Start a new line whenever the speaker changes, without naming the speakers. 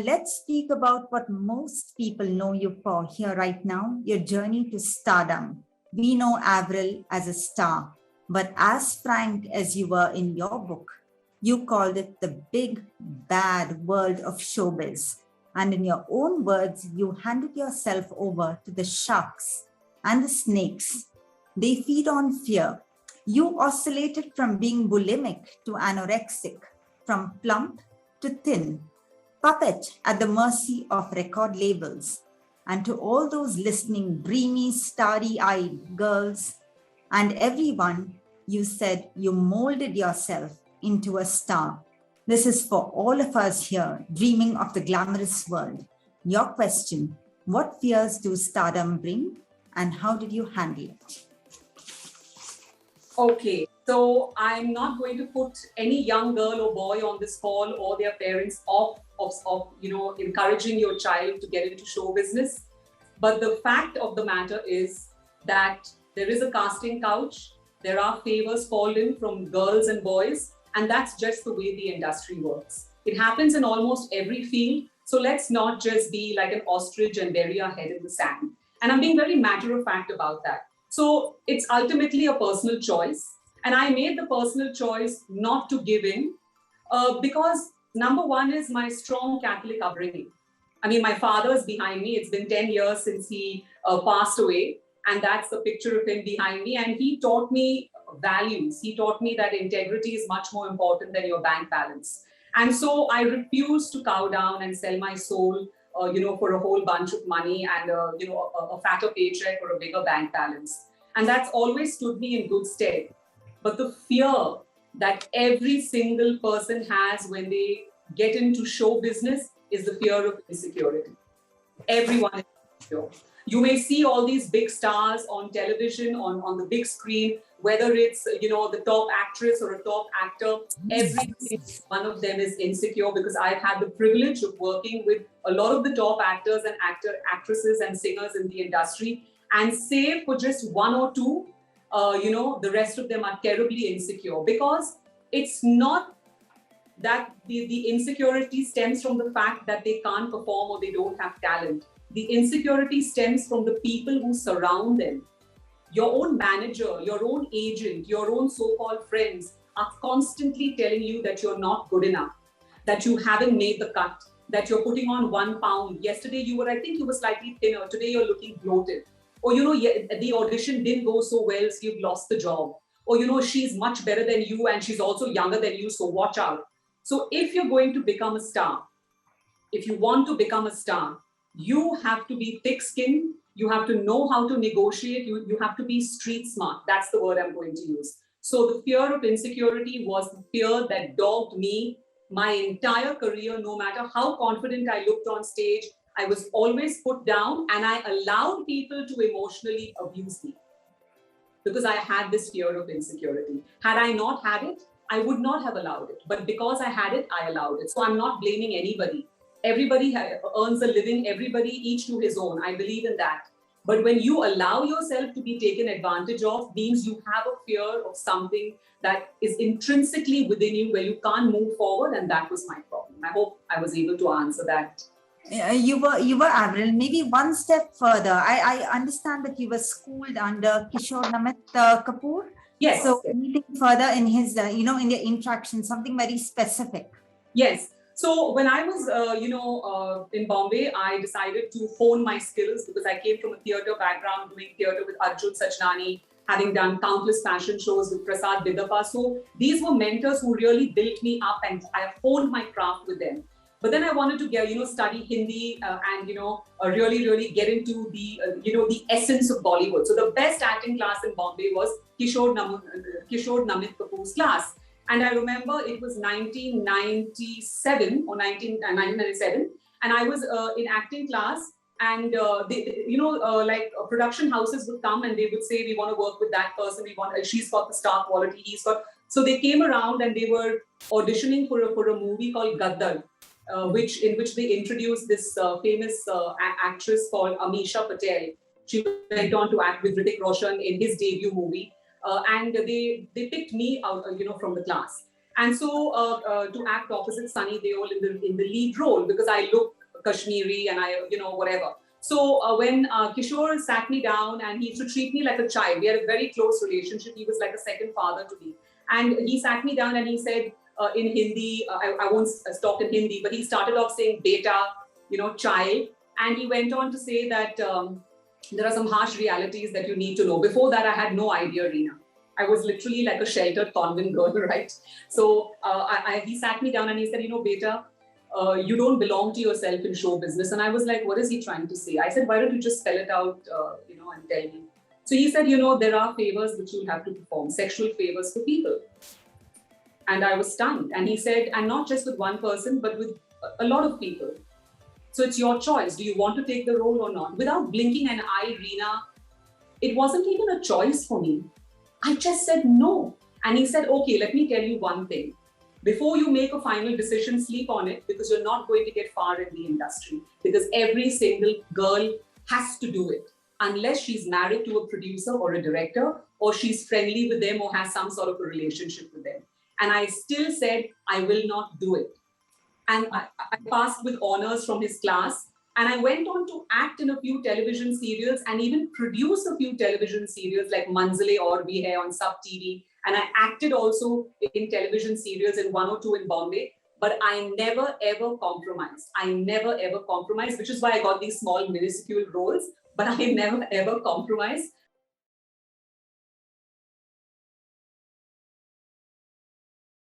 And let's speak about what most people know you for here right now, your journey to stardom. We know Avril as a star, but as frank as you were in your book, you called it the big, bad world of showbiz. And in your own words, you handed yourself over to the sharks and the snakes. They feed on fear. You oscillated from being bulimic to anorexic, from plump to thin, puppet at the mercy of record labels. And to all those listening, dreamy, starry-eyed girls, and everyone, you said you molded yourself into a star. This is for all of us here dreaming of the glamorous world. Your question, what fears do stardom bring and how did you handle it?
Okay, so I'm not going to put any young girl or boy on this call or their parents off of encouraging your child to get into show business. But the fact of the matter is that there is a casting couch. There are favors called in from girls and boys, and that's just the way the industry works. It happens in almost every field. So let's not just be like an ostrich and bury our head in the sand. And I'm being very matter of fact about that. So it's ultimately a personal choice. And I made the personal choice not to give in because number one is my strong Catholic upbringing. I mean, my father's behind me. It's been 10 years since he passed away. And that's the picture of him behind me. And he taught me values. He taught me that integrity is much more important than your bank balance. And so I refused to cow down and sell my soul, for a whole bunch of money and, a fatter paycheck or a bigger bank balance. And that's always stood me in good stead. But the fear that every single person has when they get into show business is the fear of insecurity. Everyone is insecure. You may see all these big stars on television, on the big screen, whether it's, the top actress or a top actor, every one of them is insecure because I've had the privilege of working with a lot of the top actors and actresses and singers in the industry. And save for just one or two, the rest of them are terribly insecure because it's not that the insecurity stems from the fact that they can't perform or they don't have talent. The insecurity stems from the people who surround them. Your own manager, your own agent, your own so-called friends are constantly telling you that you're not good enough, that you haven't made the cut, that you're putting on 1 pound. Yesterday I think you were slightly thinner. Today you're looking bloated. Or, the audition didn't go so well, so you've lost the job. Or, she's much better than you and she's also younger than you, so watch out. So if you're going to become a star, if you want to become a star, you have to be thick-skinned. You have to know how to negotiate. You have to be street smart. That's the word I'm going to use. So the fear of insecurity was the fear that dogged me my entire career. No matter how confident I looked on stage, I was always put down and I allowed people to emotionally abuse me because I had this fear of insecurity. Had I not had it, I would not have allowed it. But because I had it, I allowed it. So I'm not blaming anybody. Everybody earns a living, everybody each to his own. I believe in that. But when you allow yourself to be taken advantage of, means you have a fear of something that is intrinsically within you where you can't move forward. And that was my problem. I hope I was able to answer that.
You were Avril, maybe one step further. I understand that you were schooled under Kishore Namit Kapoor.
Yes.
So anything further in his, in your interaction, something very specific.
Yes. So when I was, in Bombay, I decided to hone my skills because I came from a theatre background, doing theatre with Arjun Sachnani, having done countless fashion shows with Prasad Bidapa. So these were mentors who really built me up and I honed my craft with them. But then I wanted to get, study Hindi and, really get into the, the essence of Bollywood. So the best acting class in Bombay was Kishore Namit Kapoor's class. And I remember it was 1997 or 1997. And I was in acting class and, production houses would come and they would say, we want to work with that person. She's got the star quality, he's got. So they came around and they were auditioning for a movie called Gaddar. In which they introduced this famous actress called Amisha Patel. She went on to act with Hrithik Roshan in his debut movie. And they picked me out, from the class. And so to act opposite Sunny Deol in the lead role, because I look Kashmiri and I, whatever. So when Kishore sat me down and he used to treat me like a child, we had a very close relationship. He was like a second father to me. And he sat me down and he said in Hindi, I won't talk in Hindi, but he started off saying beta, child. And he went on to say that there are some harsh realities that you need to know. Before that, I had no idea, Reena. I was literally like a sheltered convent girl, right? So he sat me down and he said, beta, you don't belong to yourself in show business. And I was like, what is he trying to say? I said, why don't you just spell it out, and tell me? So he said, there are favors which you'll have to perform, sexual favors for people. And I was stunned. And he said, and not just with one person, but with a lot of people. So it's your choice. Do you want to take the role or not? Without blinking an eye, Reena, it wasn't even a choice for me. I just said no. And he said, okay, let me tell you one thing. Before you make a final decision, sleep on it, because you're not going to get far in the industry. Because every single girl has to do it, unless she's married to a producer or a director, or she's friendly with them or has some sort of a relationship with them. And I still said, I will not do it. And I passed with honors from his class. And I went on to act in a few television serials and even produce a few television serials like Manzile Aur Bhi Hai on Sub TV. And I acted also in television serials in 102 in Bombay. But I never, ever compromised. I never, ever compromised, which is why I got these small, minuscule roles. But I never, ever compromised.